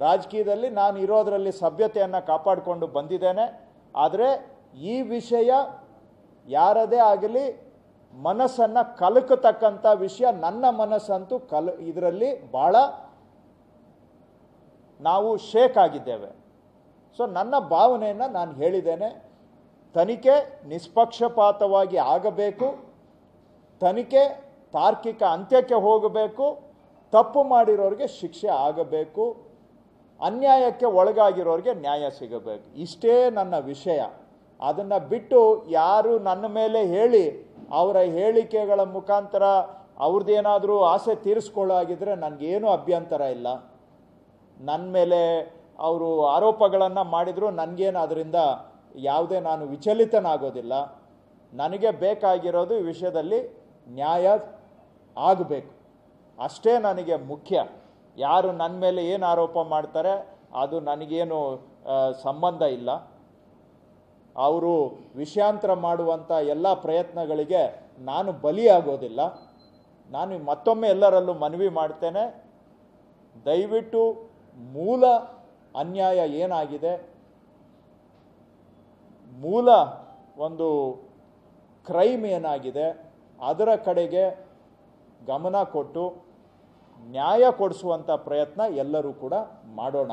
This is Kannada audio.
ರಾಜಕೀಯದಲ್ಲಿ ನಾನು ಇರೋದರಲ್ಲಿ ಸಭ್ಯತೆಯನ್ನು ಕಾಪಾಡಿಕೊಂಡು ಬಂದಿದ್ದೇನೆ. ಆದರೆ ಈ ವಿಷಯ ಯಾರದೇ ಆಗಲಿ ಮನಸ್ಸನ್ನು ಕಲಕತಕ್ಕಂಥ ವಿಷಯ. ನನ್ನ ಮನಸ್ಸಂತೂ ಇದರಲ್ಲಿ ಭಾಳ ನಾವು ಶೇಕ್ ಆಗಿದ್ದೇವೆ. ಸೊ ನನ್ನ ಭಾವನೆಯನ್ನು ನಾನು ಹೇಳಿದ್ದೇನೆ. ತನಿಖೆ ನಿಷ್ಪಕ್ಷಪಾತವಾಗಿ ಆಗಬೇಕು, ತನಿಖೆ ತಾರ್ಕಿಕ ಅಂತ್ಯಕ್ಕೆ ಹೋಗಬೇಕು, ತಪ್ಪು ಮಾಡಿರೋರಿಗೆ ಶಿಕ್ಷೆ ಆಗಬೇಕು, ಅನ್ಯಾಯಕ್ಕೆ ಒಳಗಾಗಿರೋರಿಗೆ ನ್ಯಾಯ ಸಿಗಬೇಕು. ಇಷ್ಟೇ ನನ್ನ ವಿಷಯ. ಅದನ್ನು ಬಿಟ್ಟು ಯಾರು ನನ್ನ ಮೇಲೆ ಹೇಳಿ ಅವರ ಹೇಳಿಕೆಗಳ ಮುಖಾಂತರ ಅವ್ರದ್ದೇನಾದರೂ ಆಸೆ ತೀರಿಸ್ಕೊಳ್ಳಾಗಿದ್ದರೆ ನನಗೇನು ಅಭ್ಯಂತರ ಇಲ್ಲ. ನನ್ನ ಮೇಲೆ ಅವರು ಆರೋಪಗಳನ್ನು ಮಾಡಿದರೂ ನನಗೇನು ಅದರಿಂದ ಯಾವುದೇ ನಾನು ವಿಚಲಿತನಾಗೋದಿಲ್ಲ. ನನಗೆ ಬೇಕಾಗಿರೋದು ಈ ವಿಷಯದಲ್ಲಿ ನ್ಯಾಯ ಆಗಬೇಕು, ಅಷ್ಟೇ ನನಗೆ ಮುಖ್ಯ. ಯಾರು ನನ್ನ ಮೇಲೆ ಏನು ಆರೋಪ ಮಾಡ್ತಾರೆ ಅದು ನನಗೇನು ಸಂಬಂಧ ಇಲ್ಲ. ಅವರು ವಿಷಯಾಂತರ ಮಾಡುವಂಥ ಎಲ್ಲ ಪ್ರಯತ್ನಗಳಿಗೆ ನಾನು ಬಲಿಯಾಗೋದಿಲ್ಲ. ನಾನು ಮತ್ತೊಮ್ಮೆ ಎಲ್ಲರಲ್ಲೂ ಮನವಿ ಮಾಡ್ತೇನೆ, ದಯವಿಟ್ಟು ಮೂಲ ಅನ್ಯಾಯ ಏನಾಗಿದೆ, ಮೂಲ ಒಂದು ಕ್ರೈಮ್ ಏನಾಗಿದೆ ಅದರ ಕಡೆಗೆ ಗಮನ ಕೊಟ್ಟು ನ್ಯಾಯ ಕೊಡಿಸುವಂಥ ಪ್ರಯತ್ನ ಎಲ್ಲರೂ ಕೂಡ ಮಾಡೋಣ.